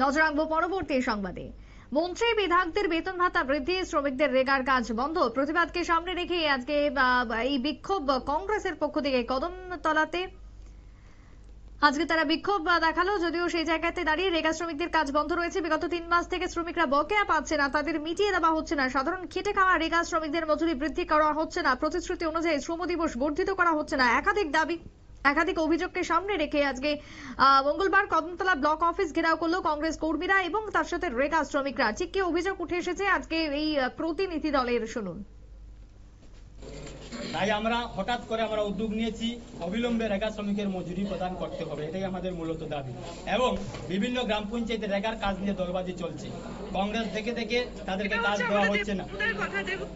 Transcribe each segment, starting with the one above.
নজর রাখবো পরবর্তী সংবাদে। মন্ত্রী বিধায়কদের বেতন ভাতা বৃদ্ধি, শ্রমিকদের রেগার কাজ বন্ধ, প্রতিবাদকে সামনে রেখে আজকে এই বিক্ষোভ কংগ্রেসের পক্ষ থেকে কদমতলাতে। আজকে তারা বিক্ষোভ দেখালো, যদিও সেই জায়গাতে দাঁড়িয়ে রেগা শ্রমিকদের কাজ বন্ধ রয়েছে। বিগত 3 মাস থেকে শ্রমিকরা বকেয়া পাচ্ছে না, তাদের মিটিয়ে দেওয়া হচ্ছে না। সাধারণ খেটে খাওয়া রেগা শ্রমিকদের মজুরি বৃদ্ধি করা হচ্ছে না, প্রতিশ্রুতি অনুযায়ী শ্রম দিবস বর্ধিত করা হচ্ছে না। একাধিক অভিযোগকে সামনে রেখে আজকে মঙ্গলবার কদমতলা ব্লক অফিস ঘেরাও করলো কংগ্রেস কর্মীরা এবং তার সাথে রেগা শ্রমিকরা। ঠিক কি অভিযোগ উঠে এসেছে আজকে এই প্রতিনিধি দলের, শুনুন। তাই আমরা হঠাৎ করে উদ্যোগ নিয়েছি, অবিলম্বে রেগা শ্রমিকের মজুরি প্রদান করতে হবে, এটাই আমাদের মূলত দাবি। এবং বিভিন্ন গ্রাম পঞ্চায়েতে রেগার কাজ নিয়ে দলবাজি চলছে, কংগ্রেস থেকে থেকে তাদেরকে কাজ দেওয়া হচ্ছে না।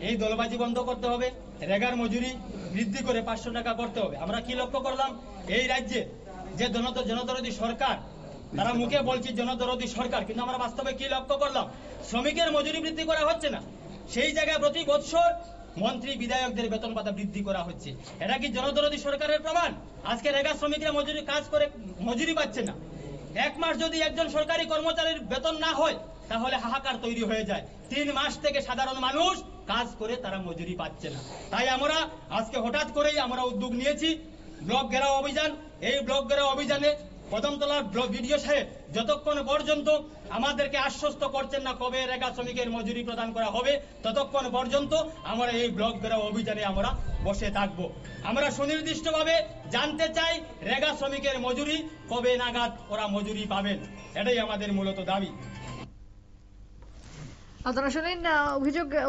এই দলবাজি বন্ধ করতে হবে, রেগার মজুরি বৃদ্ধি করে 500 টাকা করতে হবে। আমরা কি লক্ষ্য করলাম, এই রাজ্যে যে জনদরদী সরকার, তারা মুখে বলছে জনদরদী সরকার, কিন্তু আমরা বাস্তবে কি লক্ষ্য করলাম, শ্রমিকের মজুরি বৃদ্ধি করা হচ্ছে না। সেই জায়গায় প্রতি বছর মন্ত্রী বিধায়কদের বেতন ভাতা বৃদ্ধি করা হচ্ছে। এটা কি জনদরদী সরকারের প্রমাণ? আজকে রেগা শ্রমিকরা মজুরি কাজ করে মজুরি পাচ্ছে না। 1 মাস যদি একজন সরকারি কর্মচারীর বেতন না হয় তাহলে হাহাকার তৈরি হয়ে যায়। 3 মাস থেকে সাধারণ মানুষ কাজ করে তারা মজুরি পাচ্ছে না। তাই আমরা আজকে হঠাৎ করেই উদ্যোগ নিয়েছি ব্লক ঘেরাও অভিযান। এই ব্লক ঘেরাও অভিযানে কদমতলার বিডিও সাহেব যতক্ষণ পর্যন্ত আমাদেরকে আশ্বস্ত করছেন না কবে রেগা শ্রমিকের মজুরি প্রদান করা হবে, ততক্ষণ পর্যন্ত আমরা এই ব্লক ঘেরাও অভিযানে বসে থাকব। আমরা সুনির্দিষ্টভাবে জানতে চাই রেগা শ্রমিকের মজুরি কবে নাগাদ ওরা মজুরি পাবেন, এটাই আমাদের মূলত দাবি। আপনারা শুনেন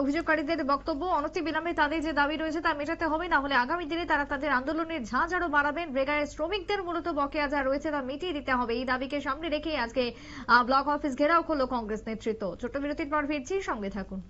অভিযোগকারীদের বক্তব্য। অনতিবিলম্বে তাদের যে দাবি রয়েছে তা মেটাতে হবে, না হলে আগামী দিনে তারা তাদের আন্দোলনের ঝাঁঝ আরো বাড়াবেন। রেগায় শ্রমিকদের মূলত বকেয়া যা রয়েছে তা মিটিয়ে দিতে হবে। এই দাবিকে সামনে রেখে আজকে ব্লক অফিস ঘেরাও করলো কংগ্রেস নেতৃত্ব। ছোট্ট বিরতির পর ফিরছি, সঙ্গে থাকুন।